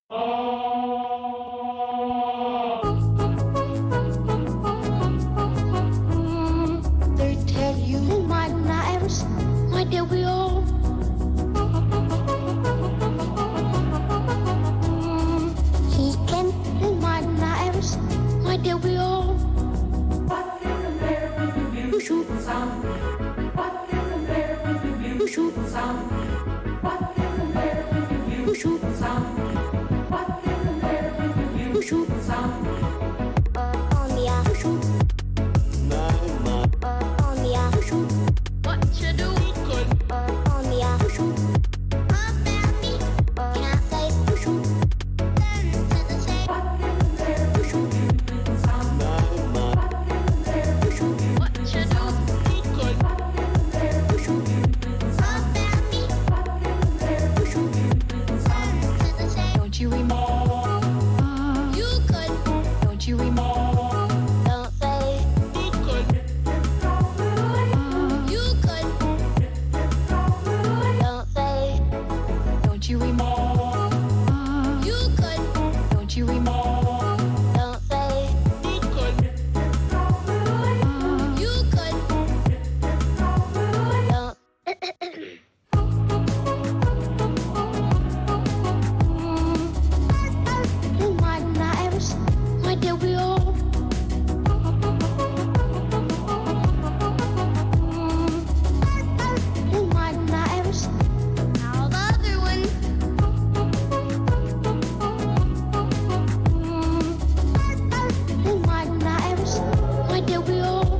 They tell you my lives, my dear, we all. He can do my lives, my dear, we all. What can compare with the beautiful sound? What can compare with the beautiful sound? What can compare with the beautiful sound? What can compare with the beautiful sound? What you do? Don't you remember? You could. Don't you remember? Don't say you could. You could. Don't say. Don't you remember? You could. Don't you remember? Don't say you could. You could. Don't. My lives, my dear, we all. My lives, now the other one. My lives, my dear, we all.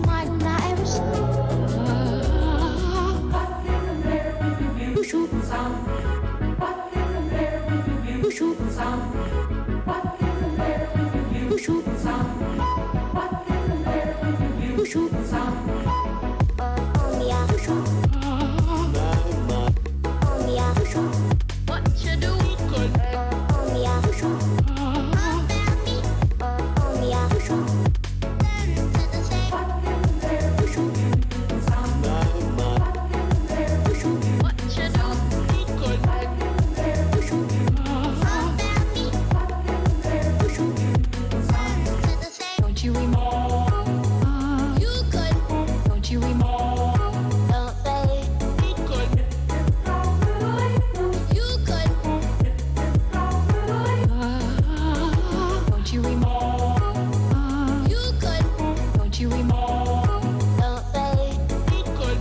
My lives. What can compare with the beautiful sound? What can compare with the beautiful sound? What can compare with the beautiful sound? What can compare with the beautiful sound? What you do? What can compare with the beautiful sound? What can compare with the beautiful What you do? What can compare with the beautiful sound? What can compare with the beautiful sound? Don't you remember? You could. Don't you remember? Don't say you could. You could. Don't you remember? You could. Don't you remember? Don't say you could.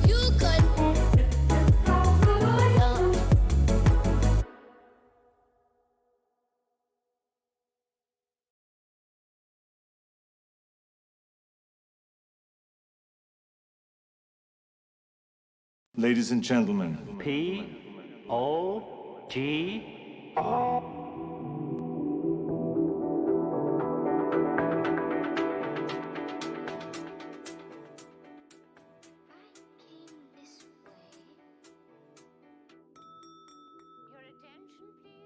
You could. Don't. Ladies and gentlemen, P-O-G-O. Your attention, please.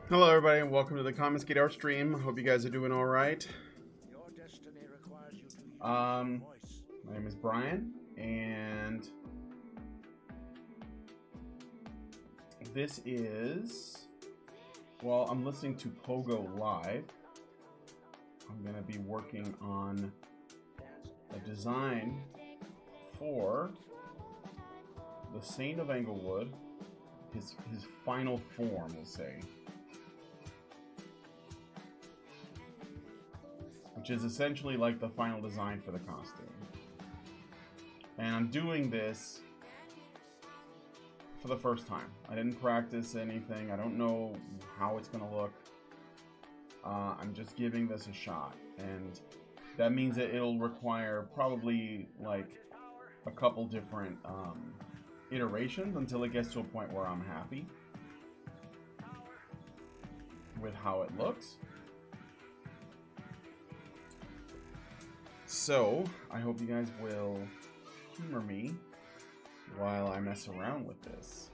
Hello, everybody, and welcome to the Comics Gate Art Stream. Hope you guys are doing all right. My name is Brian, and this is, well, I'm listening to Pogo Live. I'm going to be working on a design for the Saint of Englewood, his final form, we'll say. Which is essentially like the final design for the costume. And I'm doing this for the first time. I didn't practice anything. I don't know how it's going to look. I'm just giving this a shot. And that means that it'll require probably like a couple different iterations until it gets to a point where I'm happy with how it looks. So, I hope you guys will humor me while I mess around with this.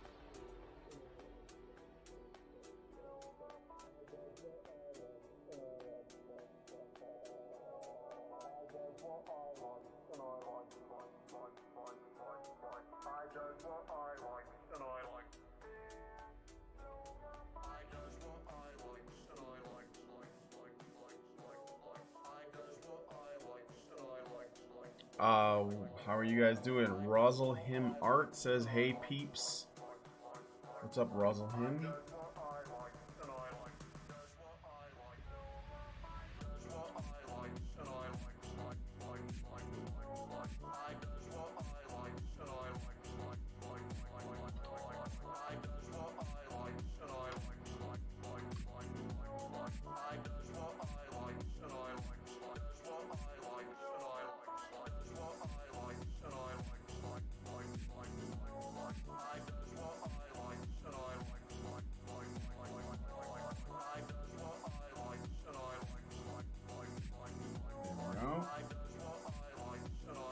How are you guys doing? Rosal Him Art says, "Hey peeps." What's up, Rosal Him?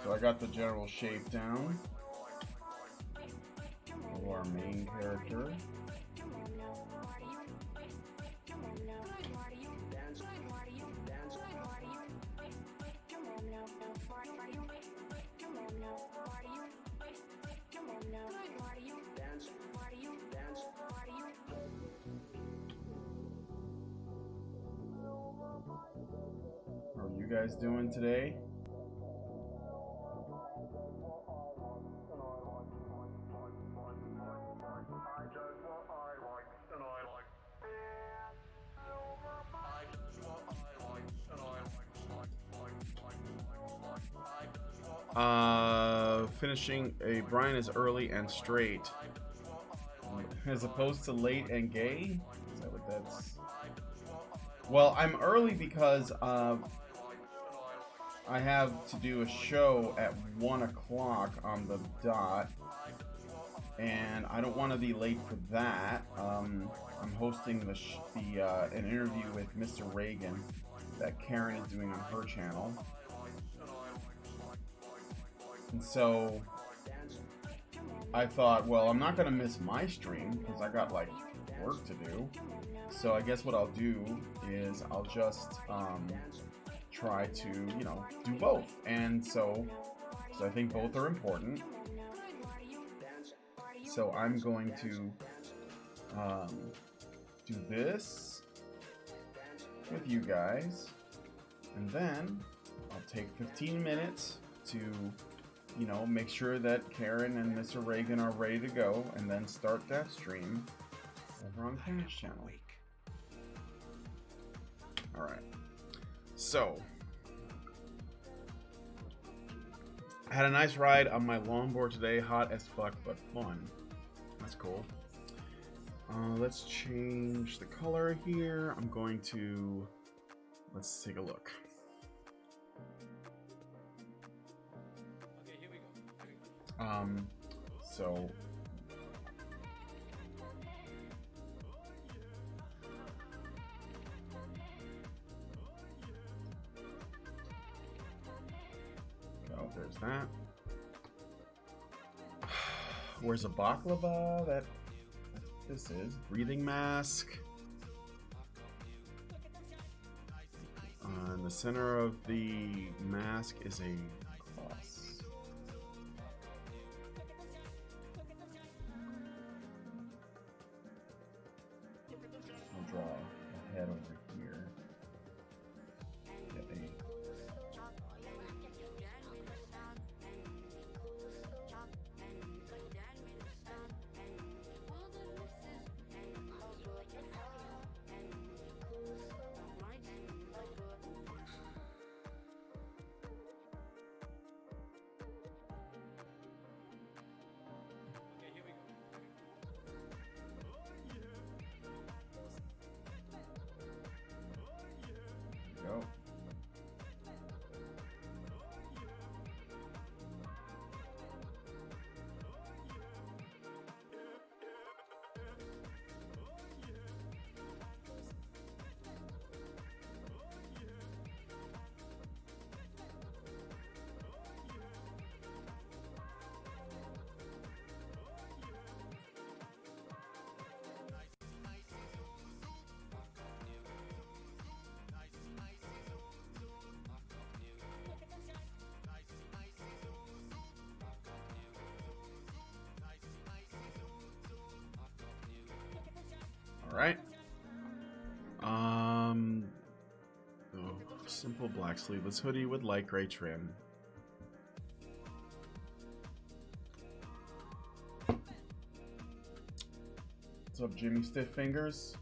So I got the general shape down of our main character. How are you guys doing today? Finishing a Brian is early and straight, as opposed to late and gay. Is that what that's? Well, I'm early because I have to do a show at 1 o'clock on the dot, and I don't want to be late for that. I'm hosting an interview with Mr. Reagan that Karen is doing on her channel. And so I thought, well, I'm not going to miss my stream because I got like work to do. So I guess what I'll do is I'll just try to, do both. And so I think both are important. So I'm going to do this with you guys. And then I'll take 15 minutes to make sure that Karen and Mr. Reagan are ready to go, and then start that stream over on Karen's channel. Alright. So, I had a nice ride on my longboard today. Hot as fuck, but fun. That's cool. Let's change the color here. I'm going to... Let's take a look. So there's that. Where's a baklava? That's what this is. Breathing mask. In the center of the mask is a cross. I'll draw a head over here. Get a go. All right. Simple black sleeveless hoodie with light gray trim. What's up, Jimmy Stiff Fingers?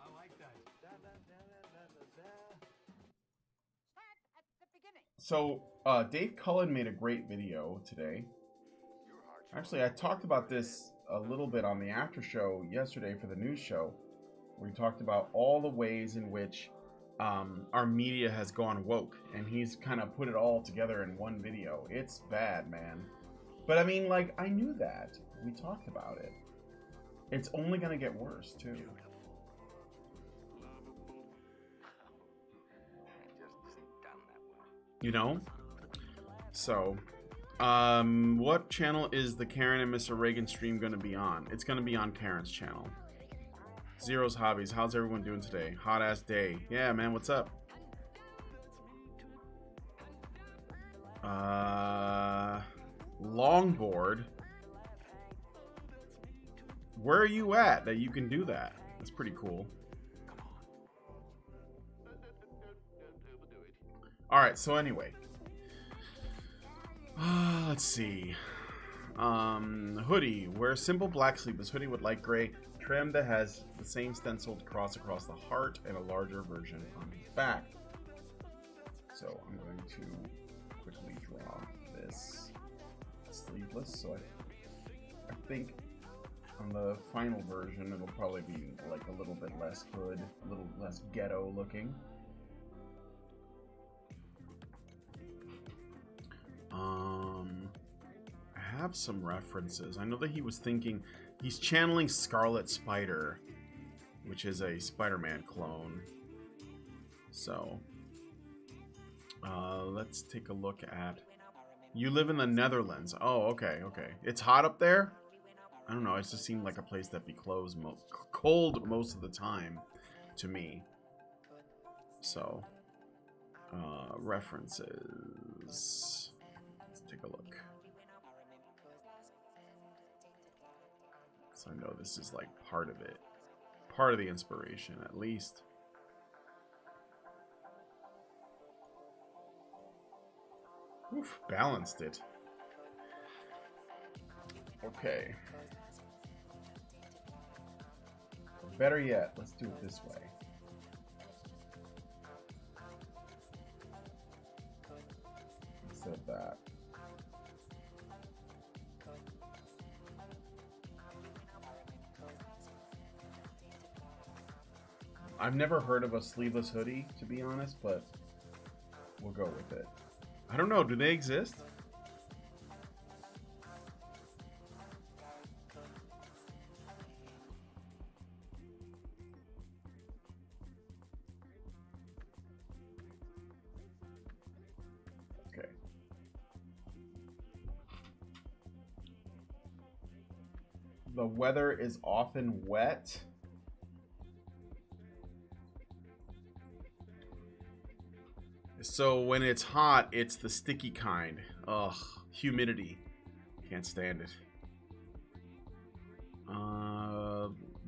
I like that. Start at the beginning. So, Dave Cullen made a great video today. Actually, I talked about this a little bit on the after show yesterday for the news show. We talked about all the ways in which our media has gone woke, and he's kind of put it all together in one video. It's bad, man. But I mean, like, I knew that. We talked about it. It's only going to get worse, too. You know? So, what channel is the Karen and Mr. Reagan stream going to be on? It's going to be on Karen's channel. Zero's Hobbies. How's everyone doing today? Hot ass day. Yeah, man. What's up? Longboard. Where are you at that you can do that? That's pretty cool. All right. So anyway, let's see. Hoodie. Wear simple black sleeveless hoodie with light gray trim that has the same stenciled cross across the heart and a larger version on the back. So I'm going to quickly draw this sleeveless. So I think on the final version it'll probably be like a little bit less hood, a little less ghetto looking. I have some references. I know that he was thinking, he's channeling Scarlet Spider, which is a Spider-Man clone. So, let's take a look at, you live in the Netherlands. Oh, okay, okay. It's hot up there? I don't know, it just seemed like a place that'd be cold most of the time to me. So, references. Let's take a look. So I know this is like part of it. Part of the inspiration, at least. Oof, balanced it. Okay. Better yet, let's do it this way. Instead of that. I've never heard of a sleeveless hoodie, to be honest, but we'll go with it. I don't know, do they exist? Okay. The weather is often wet. So when it's hot, it's the sticky kind. Ugh, humidity. Can't stand it.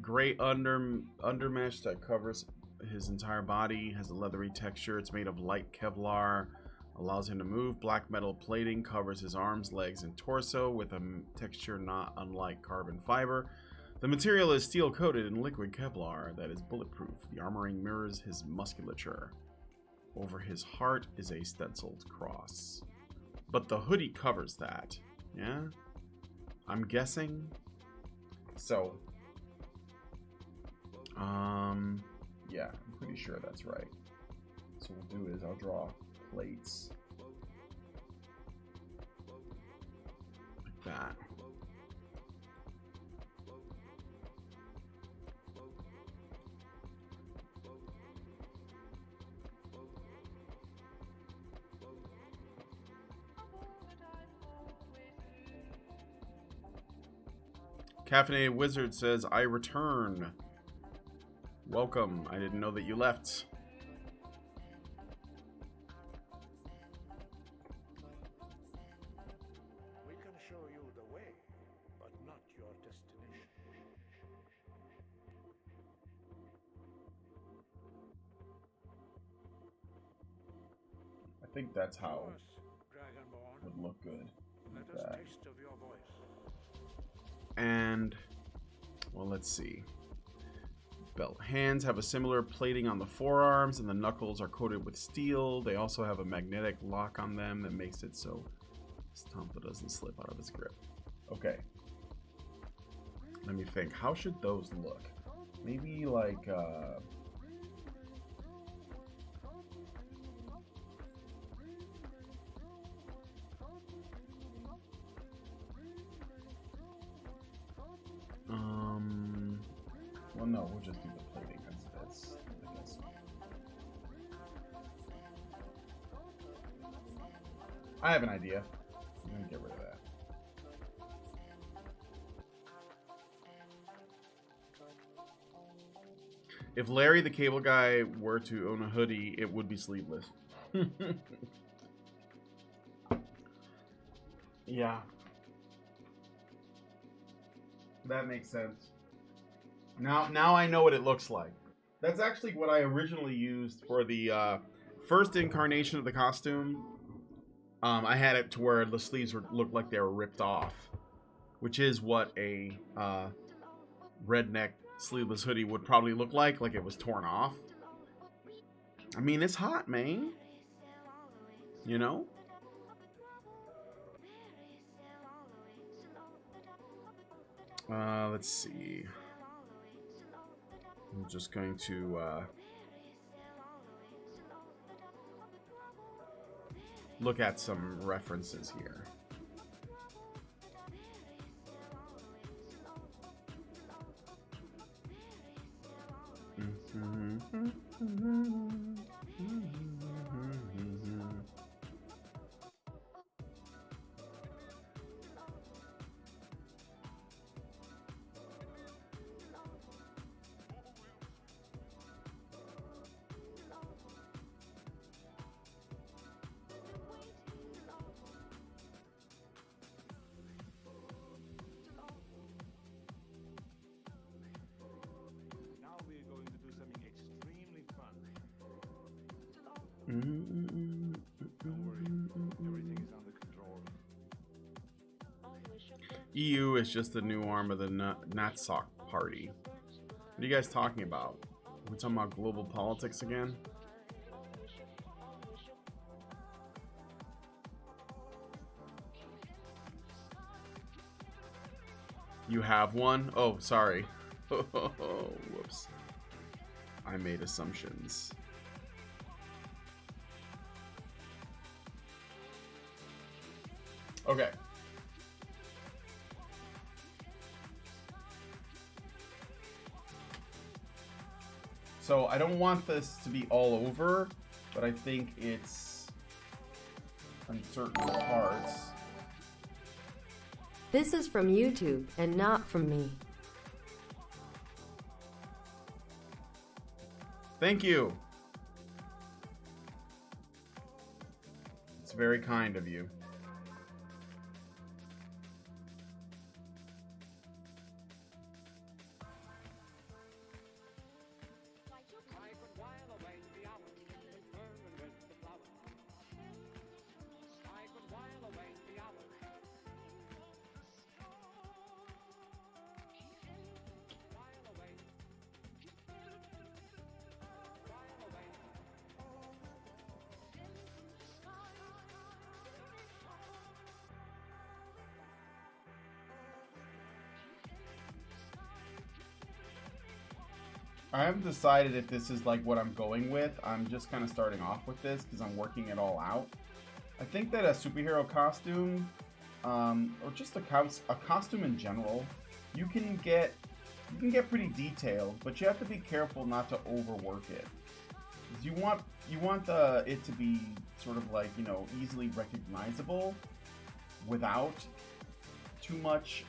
Gray undermesh that covers his entire body, has a leathery texture. It's made of light Kevlar, allows him to move. Black metal plating covers his arms, legs, and torso with a texture not unlike carbon fiber. The material is steel coated in liquid Kevlar that is bulletproof. The armoring mirrors his musculature. Over his heart is a stenciled cross. But the hoodie covers that. Yeah? I'm guessing. So, yeah, I'm pretty sure that's right. So what we'll do is I'll draw plates. Like that. Caffeinated Wizard says, I return. Welcome. I didn't know that you left. We can show you the way, but not your destination. think that's how Us, Dragonborn. would look good. Let Like us that. taste of your voice. And, well, let's see. Belt hands have a similar plating on the forearms, and the knuckles are coated with steel. They also have a magnetic lock on them that makes it so Stompa doesn't slip out of his grip. Okay. Let me think. How should those look? Maybe like, well, no, we'll just do the plating because that's, I guess. I have an idea. I'm gonna get rid of that. If Larry the Cable Guy were to own a hoodie, it would be sleeveless. Yeah. That makes sense. Now I know what it looks like. That's actually what I originally used for the first incarnation of the costume. I had it to where the sleeves looked like they were ripped off, which is what a redneck sleeveless hoodie would probably look like it was torn off. I mean, it's hot, man. You know? Let's see. I'm just going to look at some references here. Now we're going to do something extremely fun. Don't worry, everything is under control. EU is just the new arm of the Natsock Party. What are you guys talking about? We're talking about global politics again? You have one? Oh, sorry. Whoops. I made assumptions. Okay. So I don't want this to be all over, but I think it's on certain parts. This is from YouTube and not from me. Thank you. It's very kind of you. I could while away the hours with fern and with the flowers. I could while away the hours. While away. While away. I haven't decided if this is like what I'm going with. I'm just kind of starting off with this because I'm working it all out. I think that a superhero costume, or just a costume in general, you can get pretty detailed, but you have to be careful not to overwork it. 'Cause you want it to be sort of like, you know, easily recognizable without too much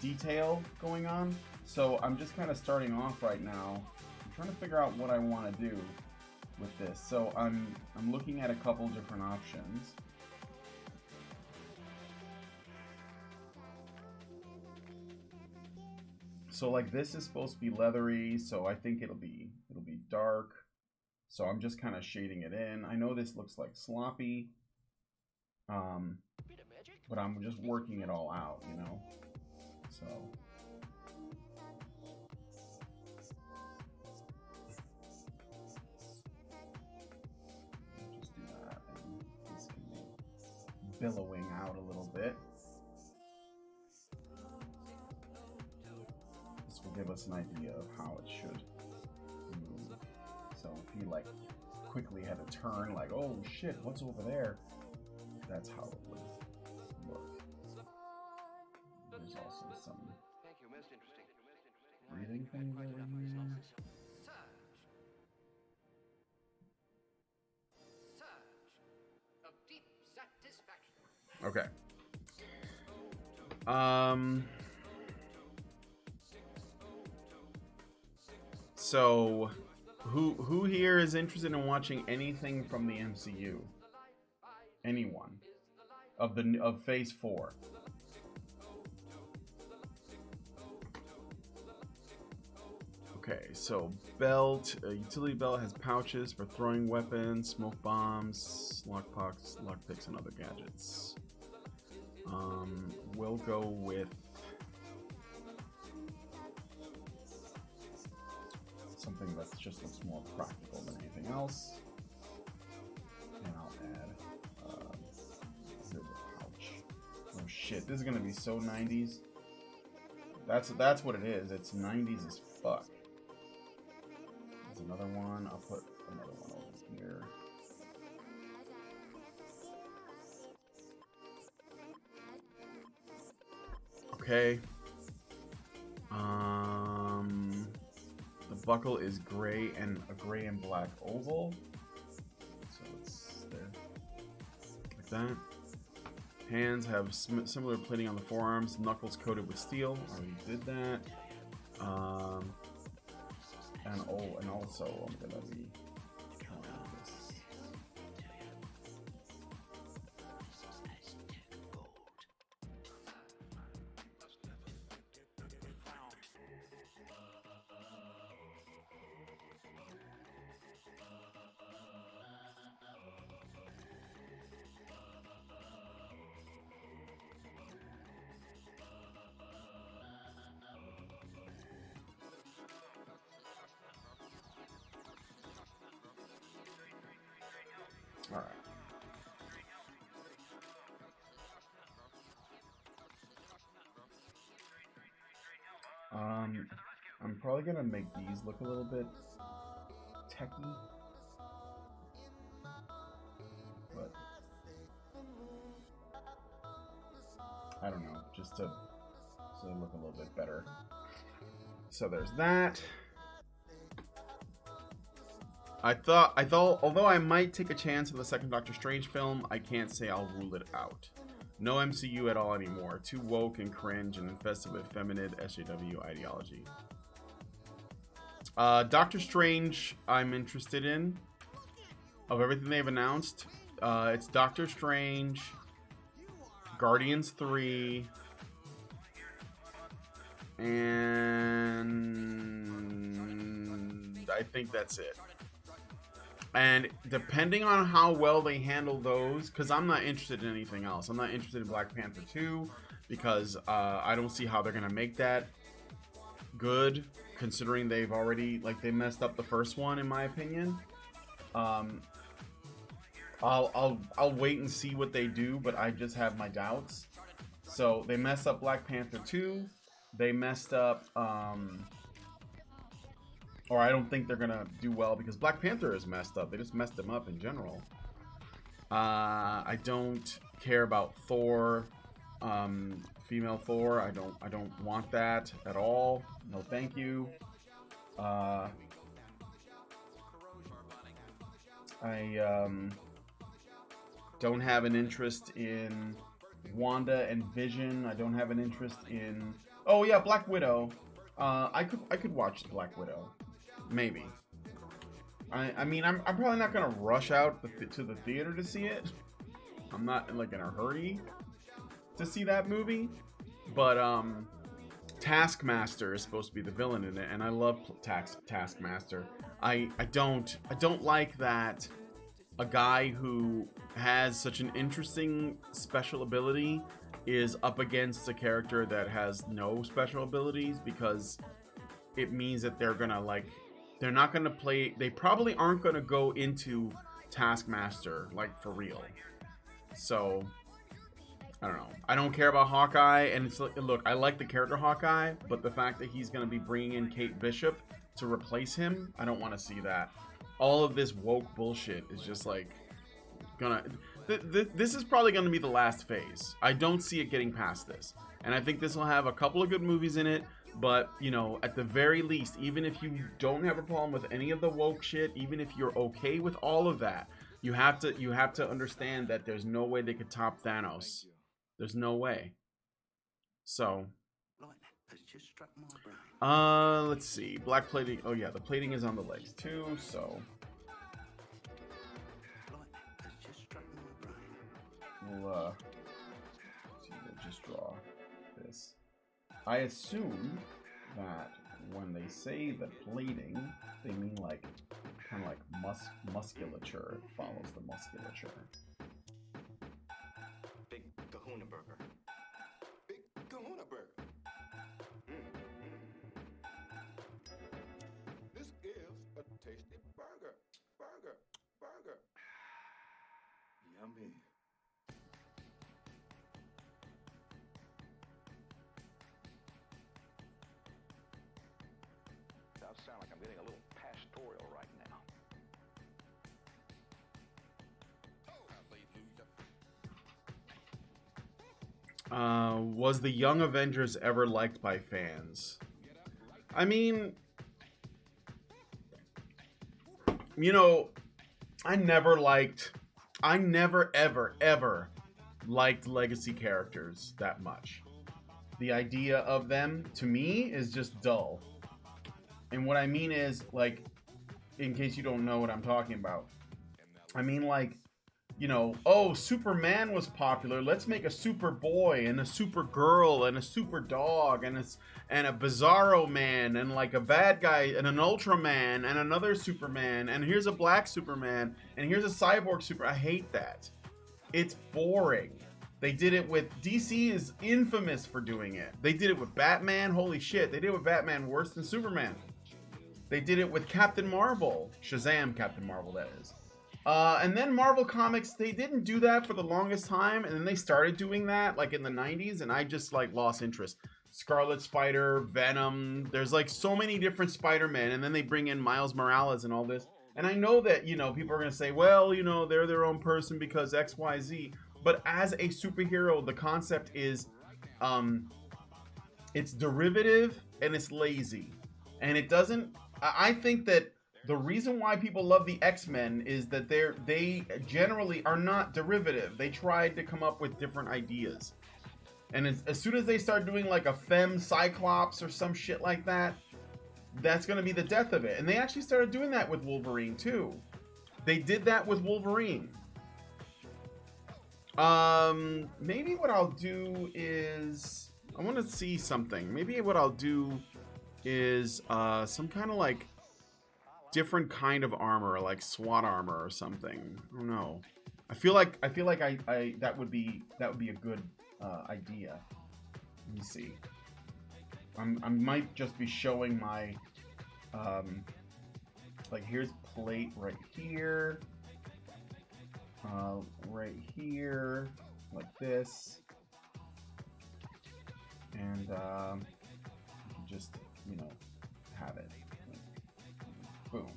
detail going on. So I'm just kind of starting off right now. I'm trying to figure out what I want to do with this. So I'm looking at a couple different options. So like this is supposed to be leathery, so I think it'll be dark. So I'm just kind of shading it in. I know this looks like sloppy, but I'm just working it all out, you know? So... just do that, and this can be billowing out a little bit. This will give us an idea of how it should move. So if he like quickly had a turn, like, oh shit, what's over there? That's how it would look. There's also some breathing things over here. Okay. So who here is interested in watching anything from the MCU? Anyone of Phase 4? Okay, so belt, utility belt has pouches for throwing weapons, smoke bombs, lockpicks, and other gadgets. We'll go with something that just looks more practical than anything else. And I'll add here's a pouch. Oh shit, this is gonna be so 90s. That's what it is. It's 90s as fuck. There's another one. I'll put another one over here. Okay. The buckle is gray and a gray and black oval. So it's there. Like that. Hands have similar plating on the forearms. Knuckles coated with steel. Already did that. And also I'm gonna be trying this. All right. I'm probably gonna make these look a little bit techy, but I don't know, just to look a little bit better. So there's that. I thought, although I might take a chance on the second Doctor Strange film, I can't say I'll rule it out. No MCU at all anymore. Too woke and cringe and infested with feminine SJW ideology. Doctor Strange, I'm interested in. Of everything they've announced, it's Doctor Strange, Guardians 3, and I think that's it. And depending on how well they handle those, because I'm not interested in anything else. I'm not interested in Black Panther 2 because I don't see how they're gonna make that good, considering they've already, like, they messed up the first one, in my opinion. I'll wait and see what they do, but I just have my doubts. So they messed up Black Panther 2. They messed up, or I don't think they're gonna do well because Black Panther is messed up. They just messed them up in general. I don't care about Thor, female Thor. I don't want that at all. No, thank you. I don't have an interest in Wanda and Vision. I don't have an interest in. Oh yeah, Black Widow. I could watch Black Widow. Maybe. I mean, I'm probably not gonna rush out to the theater to see it. I'm not like in a hurry to see that movie. But Taskmaster is supposed to be the villain in it, and I love Taskmaster. I don't like that a guy who has such an interesting special ability is up against a character that has no special abilities, because it means that they're gonna like, they're not gonna play, they probably aren't gonna go into Taskmaster like for real. So I don't know. I don't care about Hawkeye, and it's like, look, I like the character Hawkeye, but the fact that he's gonna be bringing in Kate Bishop to replace him, I don't want to see that. All of this woke bullshit is just like gonna. This is probably gonna be the last phase. I don't see it getting past this, and I think this will have a couple of good movies in it. But you know, at the very least, even if you don't have a problem with any of the woke shit, even if you're okay with all of that, you have to understand that there's no way they could top Thanos. There's no way. So, let's see. Black plating. Oh yeah, the plating is on the legs too. So, we'll just draw this. I assume that when they say the plating, they mean like kind of like musculature. It follows the musculature. Big Kahuna Burger. Big Kahuna Burger. This is a tasty burger. Burger. Yummy. Does sound like I'm getting a little pastoral right now. Was the Young Avengers ever liked by fans? I mean, you know, I never ever liked legacy characters that much. The idea of them, to me, is just dull. And what I mean is, like, in case you don't know what I'm talking about, I mean, like, you know, oh, Superman was popular. Let's make a Superboy and a Supergirl and a Superdog and a Bizarro Man and like a bad guy and an Ultraman and another Superman and here's a black Superman and here's a cyborg super. I hate that. It's boring. They did it with DC is infamous for doing it. They did it with Batman. Holy shit, they did it with Batman worse than Superman. They did it with Captain Marvel. Shazam Captain Marvel, that is. And then Marvel Comics, they didn't do that for the longest time, and then they started doing that like in the 90s, and I just like lost interest. Scarlet Spider, Venom, there's like so many different Spider-Men, and then they bring in Miles Morales and all this. And I know that, you know, people are going to say, well, you know, they're their own person because XYZ. But as a superhero, the concept is, it's derivative and it's lazy. And it doesn't, I think that the reason why people love the X-Men is that they generally are not derivative. They tried to come up with different ideas. And as soon as they start doing like a femme Cyclops or some shit like that, that's going to be the death of it. And they actually started doing that with Wolverine too. They did that with Wolverine. Maybe what I'll do is, I want to see something. Maybe what I'll do is some kind of like different kind of armor, like SWAT armor or something. I don't know. I feel like I that would be a good idea. Let me see. I might just be showing my like here's plate right here, like this, and you can just, you know, have it. Boom.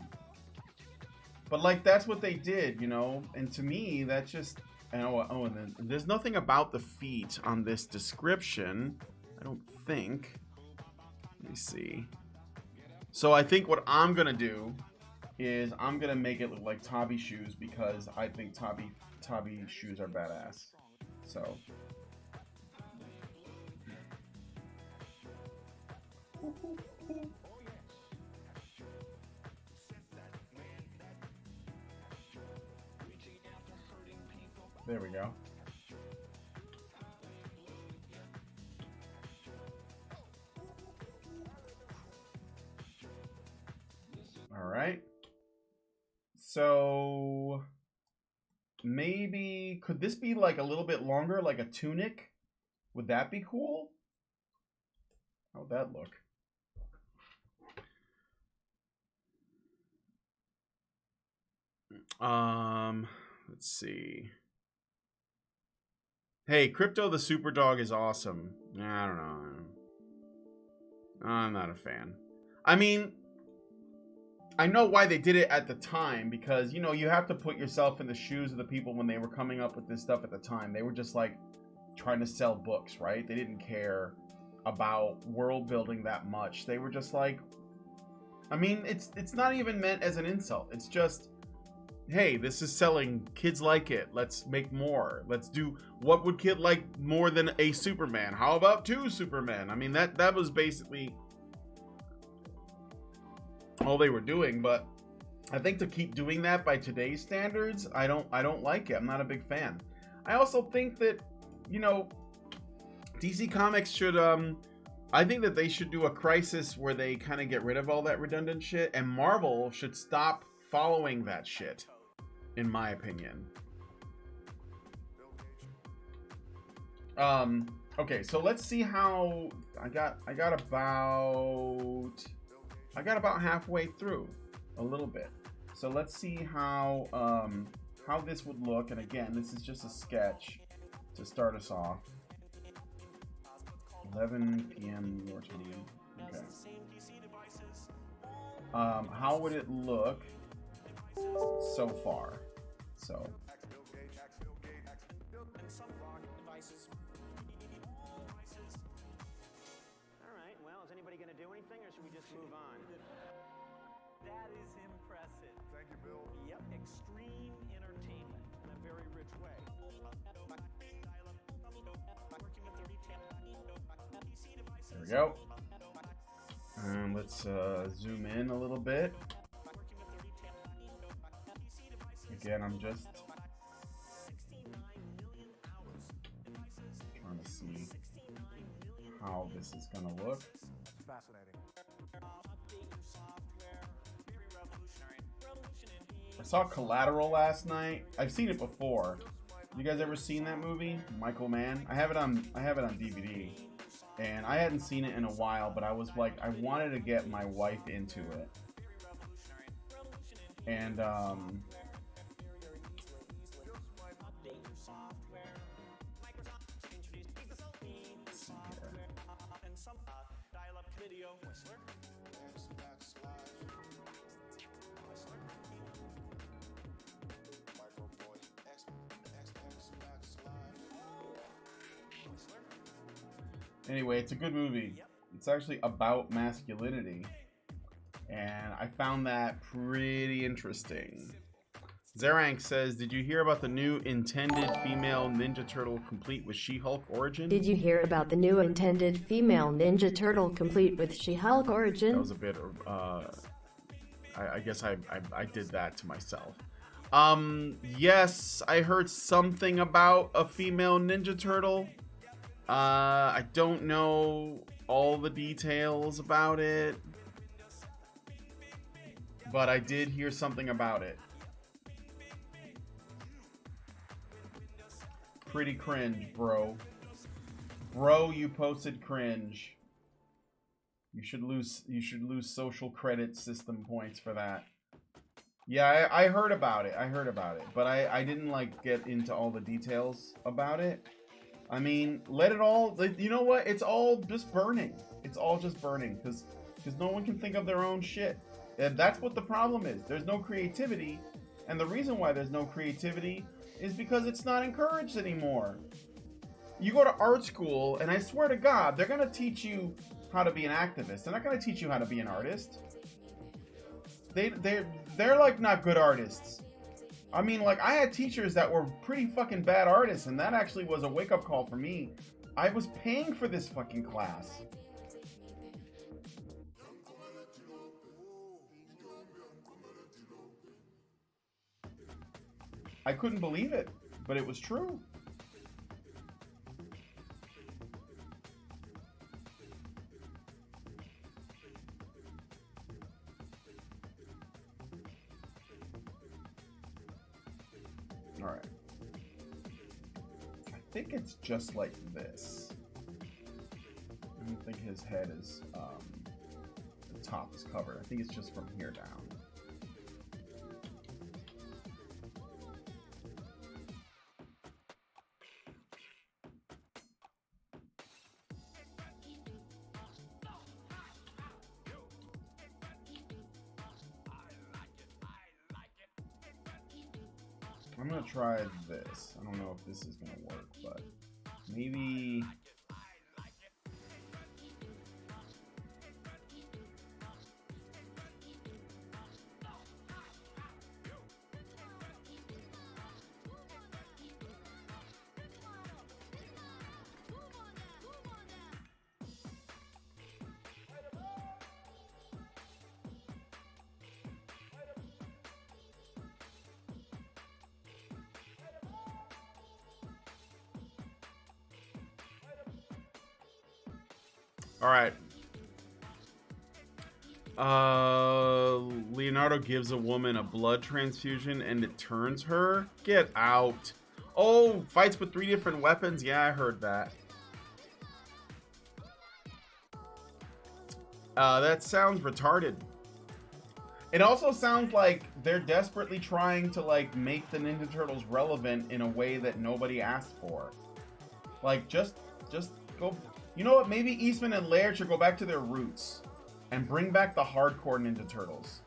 But like that's what they did, you know, and to me that's just, and then there's nothing about the feet on this description, I don't think. Let me see. So I think what I'm gonna do is I'm gonna make it look like Tabi shoes because I think Tabi shoes are badass. So there we go. All right. So maybe could this be like a little bit longer, like a tunic? Would that be cool? How would that look? Let's see. Hey, Crypto the Superdog is awesome. I don't know. I'm not a fan. I mean, I know why they did it at the time, because, you know, you have to put yourself in the shoes of the people when they were coming up with this stuff at the time. They were just like trying to sell books, right? They didn't care about world building that much. They were just like, I mean, it's not even meant as an insult. It's just, hey, this is selling. Kids like it. Let's make more. Let's do, what would kid like more than a Superman? How about 2 Supermen? I mean, that was basically all they were doing. But I think to keep doing that by today's standards, I don't like it. I'm not a big fan. I also think that, you know, DC Comics should I think that they should do a Crisis where they kind of get rid of all that redundant shit, and Marvel should stop following that shit, in my opinion. Okay, so let's see how I got about halfway through, a little bit. So let's see how this would look. And again, this is just a sketch to start us off. 11 p.m. your time. Okay. How would it look so far? So. Alright, well, is anybody gonna do anything, or should we just move on? That is impressive. Thank you, Bill. Yep, extreme entertainment in a very rich way. There we go. And let's zoom in a little bit. Again, I'm just trying to see how this is gonna look. Fascinating. I saw Collateral last night. I've seen it before. You guys ever seen that movie, Michael Mann? I have it on DVD, and I hadn't seen it in a while. But I was like, I wanted to get my wife into it, and let's see here. Anyway, it's a good movie. It's actually about masculinity, and I found that pretty interesting. Zerank says, did you hear about the new intended female Ninja Turtle complete with She-Hulk origin? Did you hear about the new intended female Ninja Turtle complete with She-Hulk origin? That was a bit, I guess I did that to myself. Yes, I heard something about a female Ninja Turtle. I don't know all the details about it, but I did hear something about it. Pretty cringe, bro. Bro, you posted cringe. You should lose social credit system points for that. Yeah, I heard about it. But I didn't like get into all the details about it. I mean, let it all, you know what? It's all just burning. It's all just burning because no one can think of their own shit. And that's what the problem is. There's no creativity. And the reason why there's no creativity is because it's not encouraged anymore. You go to art school, and I swear to God, they're going to teach you how to be an activist. They're not going to teach you how to be an artist. They're like not good artists. I mean, like, I had teachers that were pretty fucking bad artists, and that actually was a wake-up call for me. I was paying for this fucking class. I couldn't believe it, but it was true. Alright. I think it's just like this. I don't think his head is, the top is covered. I think it's just from here down. I'm gonna try this. I don't know if this is gonna work, but maybe. All right. Leonardo gives a woman a blood transfusion and it turns her. Get out. Oh, fights with 3 different weapons. Yeah, I heard that. That sounds retarded. It also sounds like they're desperately trying to like make the Ninja Turtles relevant in a way that nobody asked for. Like just go. You know what? Maybe Eastman and Laird should go back to their roots and bring back the hardcore Ninja Turtles.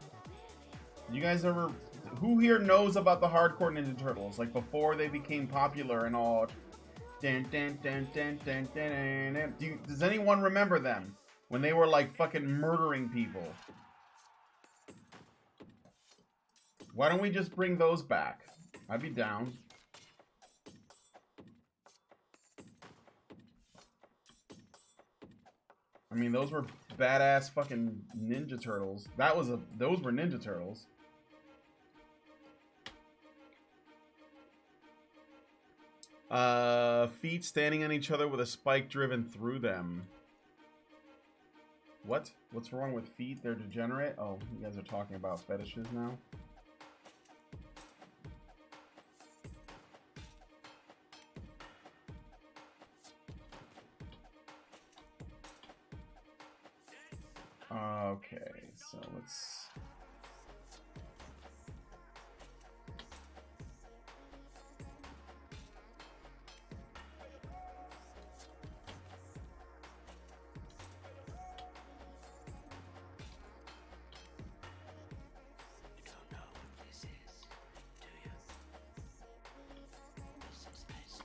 You guys ever... Who here knows about the hardcore Ninja Turtles? Like, before they became popular and all... Does anyone remember them? When they were, like, fucking murdering people. Why don't we just bring those back? I'd be down. I mean, those were badass fucking Ninja Turtles. Those were Ninja Turtles. Feet standing on each other with a spike driven through them. What? What's wrong with feet? They're degenerate? Oh, you guys are talking about fetishes now? Okay, so let's...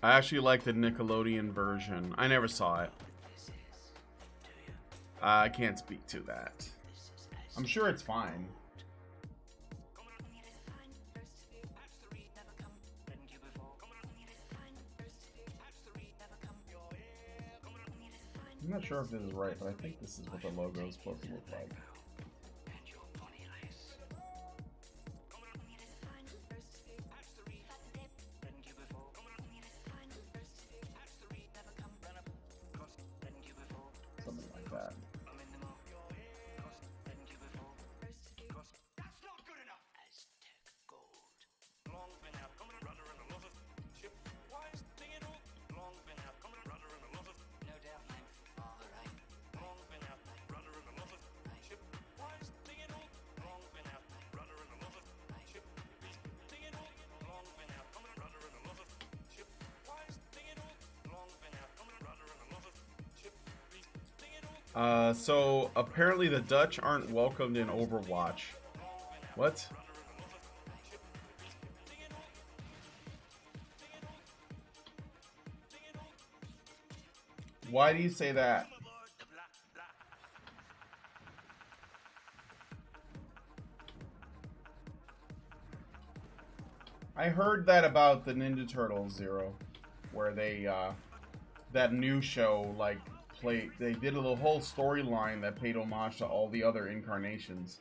I actually like the Nickelodeon version. I never saw it. I can't speak to that. I'm sure it's fine. I'm not sure if this is right, but I think this is what the logo is supposed to look like. Something like that. So apparently the Dutch aren't welcomed in Overwatch. What? Why do you say that? I heard that about the Ninja Turtles Zero, where they, that new show, like, they did a whole storyline that paid homage to all the other incarnations,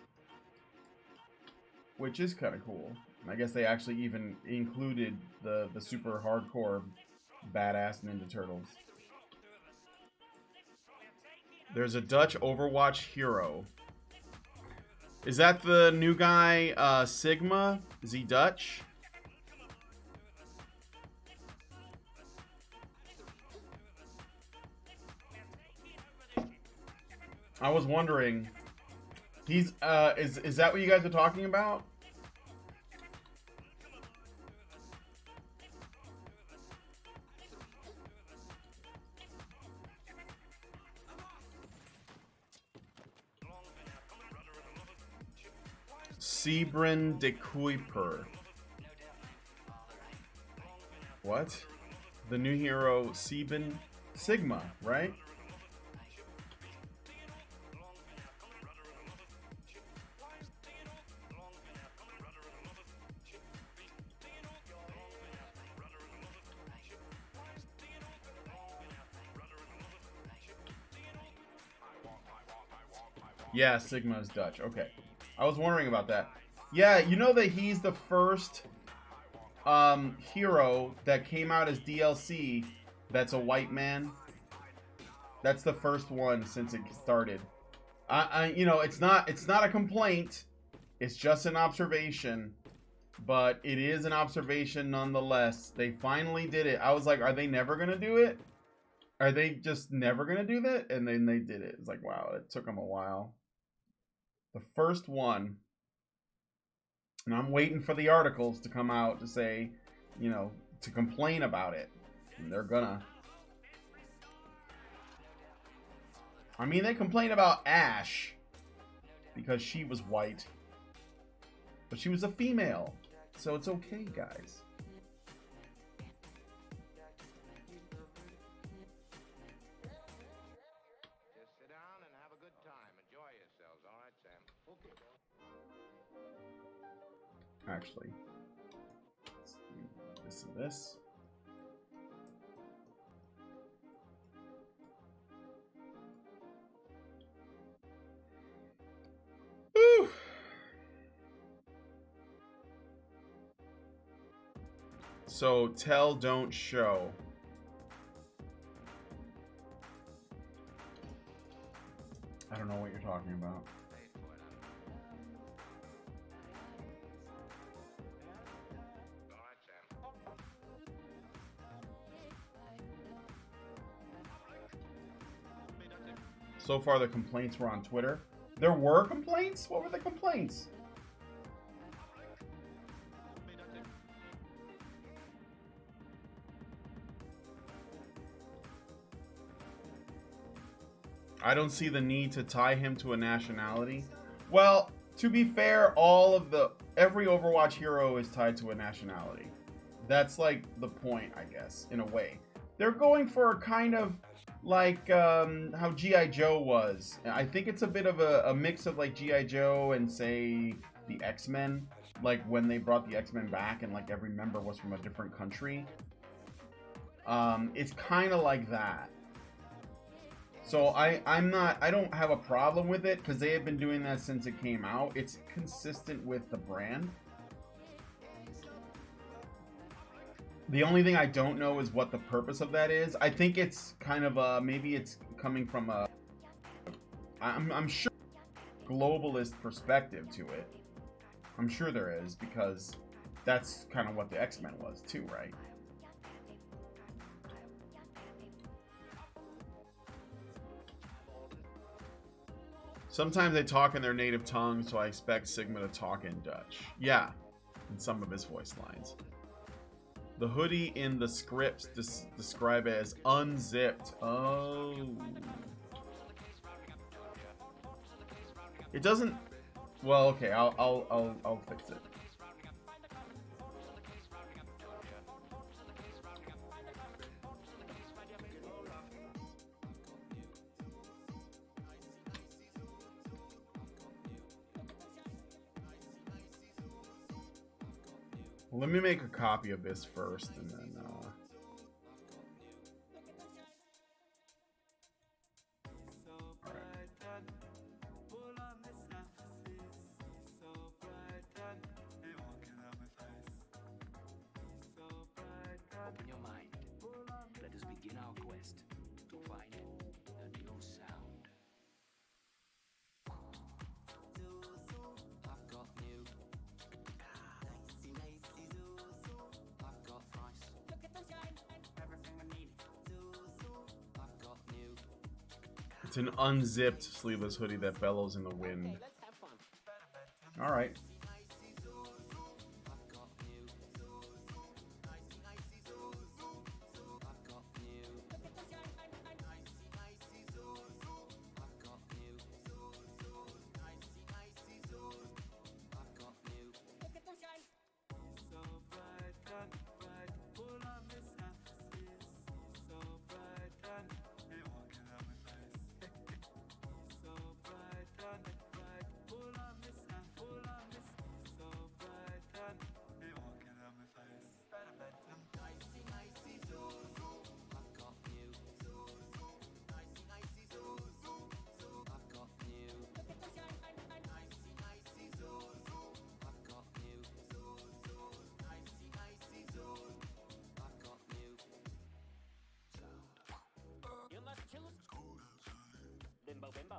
which is kind of cool. And I guess they actually even included the super hardcore badass Ninja Turtles. There's a Dutch Overwatch hero. Is that the new guy, Sigma? Is he Dutch? I was wondering. He's is that what you guys are talking about? Sebrin de Kuiper. What? The new hero Sebin Sigma, right? Yeah, Sigma is Dutch. Okay. I was wondering about that. Yeah, you know that he's the first hero that came out as DLC that's a white man. That's the first one since it started. You know, it's not a complaint. It's just an observation, but it is an observation nonetheless. They finally did it. I was like, are they never gonna do it? Are they just never gonna do that? And then they did it. It's like, wow, it took them a while. The first one, and I'm waiting for the articles to come out to say, you know, to complain about it. And they're gonna. I mean, they complain about Ash because she was white, but she was a female, so it's okay, guys. Just sit down and have a good time. Enjoy yourselves. All right, Sam? Okay. Actually, let's do this and this. Whew. So tell, don't show. I don't know what you're talking about. All right, Sam. So far, the complaints were on Twitter. There were complaints? What were the complaints? I don't see the need to tie him to a nationality. Well, to be fair, every Overwatch hero is tied to a nationality. That's like the point, I guess, in a way. They're going for a kind of like how G.I. Joe was. I think it's a bit of a mix of like G.I. Joe and say the X-Men, like when they brought the X-Men back and like every member was from a different country. It's kind of like that. So I don't have a problem with it because they have been doing that since it came out. It's consistent with the brand. The only thing I don't know is what the purpose of that is. I think it's kind of maybe it's coming from I'm sure globalist perspective to it. I'm sure there is because that's kind of what the X-Men was too, right? Sometimes they talk in their native tongue, so I expect Sigma to talk in Dutch. Yeah, in some of his voice lines. The hoodie in the scripts describe it as unzipped. Oh. It doesn't. Well, okay, I'll fix it. Well, let me make a copy of this first, and then Open your mind. Let us begin our quest to find the new sound. I've got new. I've got thrice. It's an unzipped sleeveless hoodie that bellows in the wind. All right. You must choose. Bimbo, bimbo.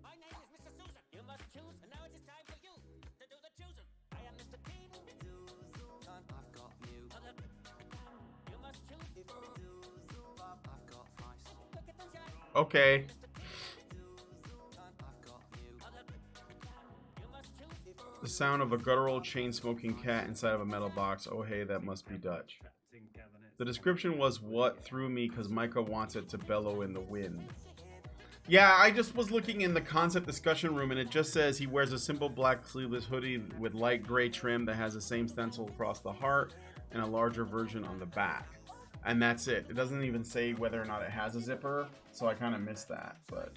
My name is Mr. Susan. You must choose, and now it is time for you to do the choosing. I am Mr. Bean. I've got you. You must choose. I've got Vice. Okay. The sound of a guttural chain-smoking cat inside of a metal box. Oh hey, that must be Dutch. The description was what threw me because Micah wants it to bellow in the wind. Yeah, I just was looking in the concept discussion room and it just says he wears a simple black sleeveless hoodie with light gray trim that has the same stencil across the heart and a larger version on the back. And that's it. It doesn't even say whether or not it has a zipper, so I kind of missed that, but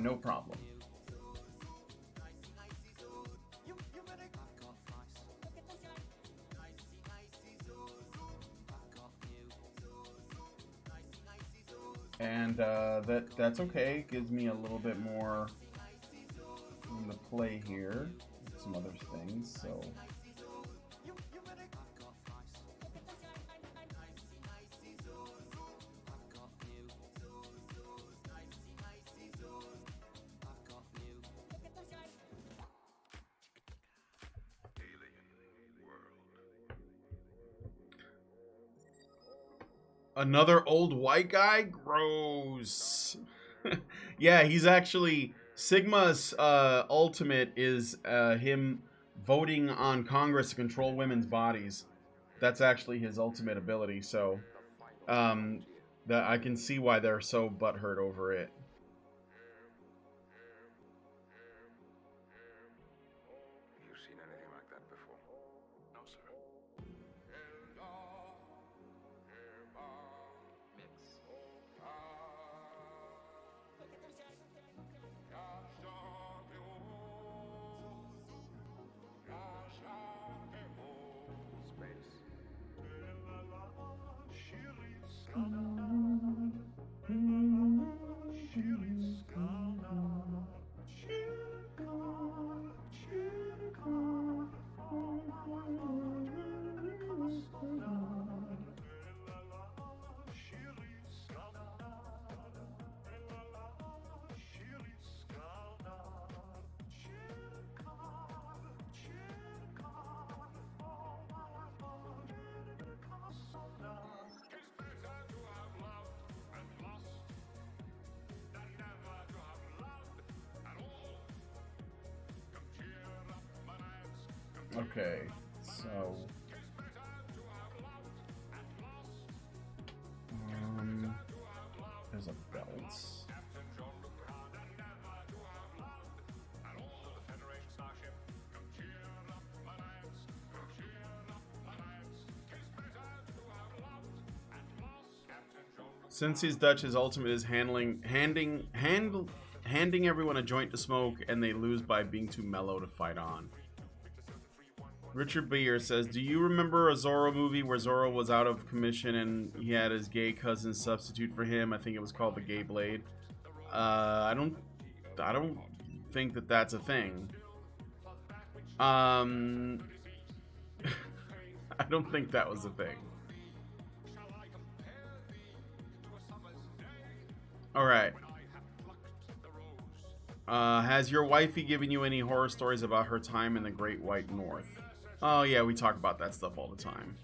no problem. And that's okay. Gives me a little bit more room to play here. Some other things, so. Another old white guy? Gross. Yeah, he's actually... Sigma's ultimate is him voting on Congress to control women's bodies. That's actually his ultimate ability, so... that I can see why they're so butthurt over it. You seen anything like that before? No, sir. Okay, so... there's a belt. Since he's Dutch, his ultimate is handing everyone a joint to smoke, and they lose by being too mellow to fight on. Richard Beer says, do you remember a Zorro movie where Zorro was out of commission and he had his gay cousin substitute for him? I think it was called The Gay Blade. I don't think that that's a thing. I don't think that was a thing. Alright. Has your wifey given you any horror stories about her time in the Great White North? Oh yeah, we talk about that stuff all the time.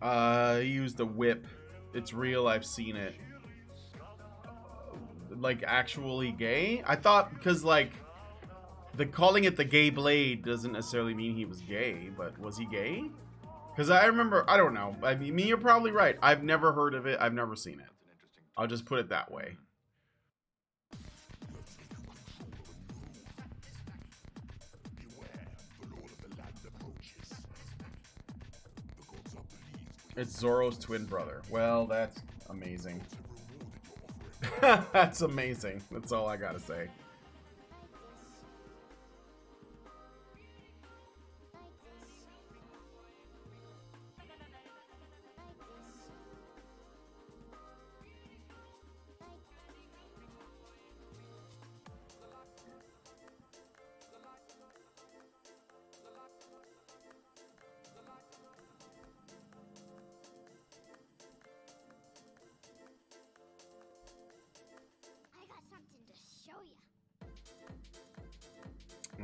He used the whip. It's real. I've seen it. Like actually gay? I thought because like the calling it the gay blade doesn't necessarily mean he was gay, but was he gay? Because I remember, I don't know. I mean, you're probably right. I've never heard of it. I've never seen it. I'll just put it that way. It's Zoro's twin brother. Well, that's amazing. That's amazing. That's all I gotta say.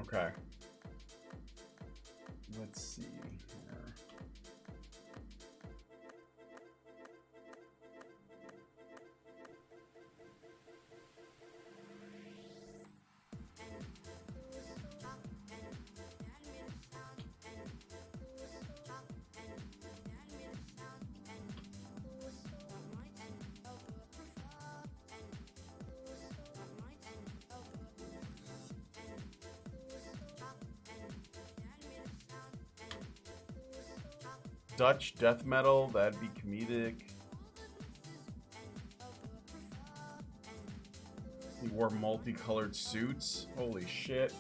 Okay. Let's see here. Dutch death metal, that'd be comedic. He wore multicolored suits. Holy shit.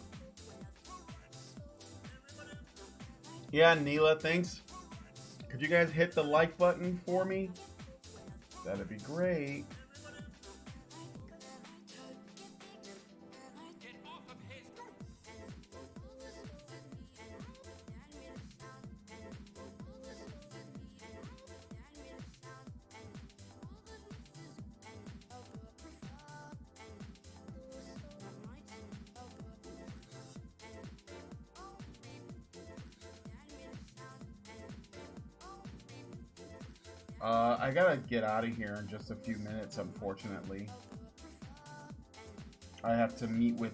Yeah, Neela, thanks. Could you guys hit the like button for me? That'd be great. I gotta get out of here in just a few minutes, unfortunately. I have to meet with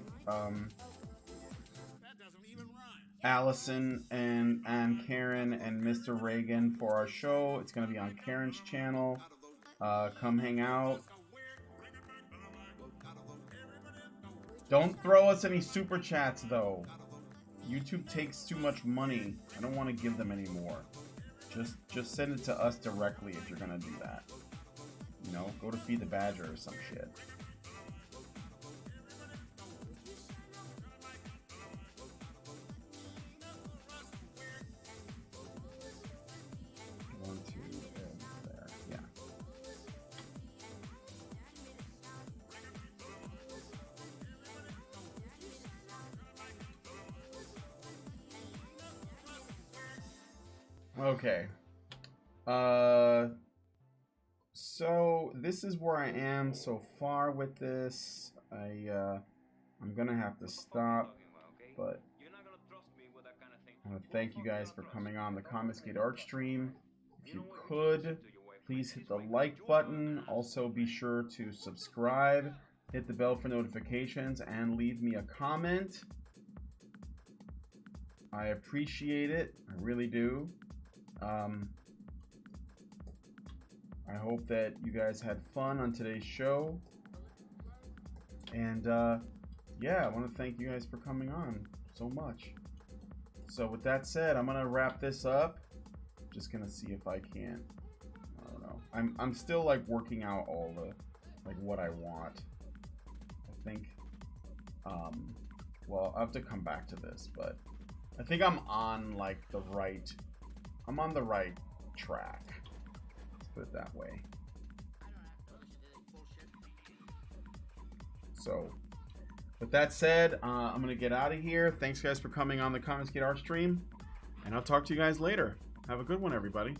Allison and Karen and Mr. Reagan for our show. It's gonna be on Karen's channel. Come hang out. Don't throw us any super chats though. YouTube takes too much money. I don't want to give them any more. Just send it to us directly if you're gonna do that. You know, go to Feed the Badger or some shit. One, two, and there. Yeah. Okay. So this is where I am so far with this. I'm gonna have to stop, but I want to thank you guys for coming on the Confiscate Art stream. If you could, please hit the like button. Also, be sure to subscribe, hit the bell for notifications, and leave me a comment. I appreciate it. I really do. I hope that you guys had fun on today's show. And yeah, I want to thank you guys for coming on so much. So with that said, I'm gonna wrap this up. Just gonna see if I can. I don't know. I'm still like working out all the like what I want. I think well, I'll have to come back to this, but I think I'm on like the right track. Let's put it that way. So with that said, I'm gonna get out of here. Thanks guys for coming on the Confiscate Art stream, and I'll talk to you guys later. Have a good one, everybody.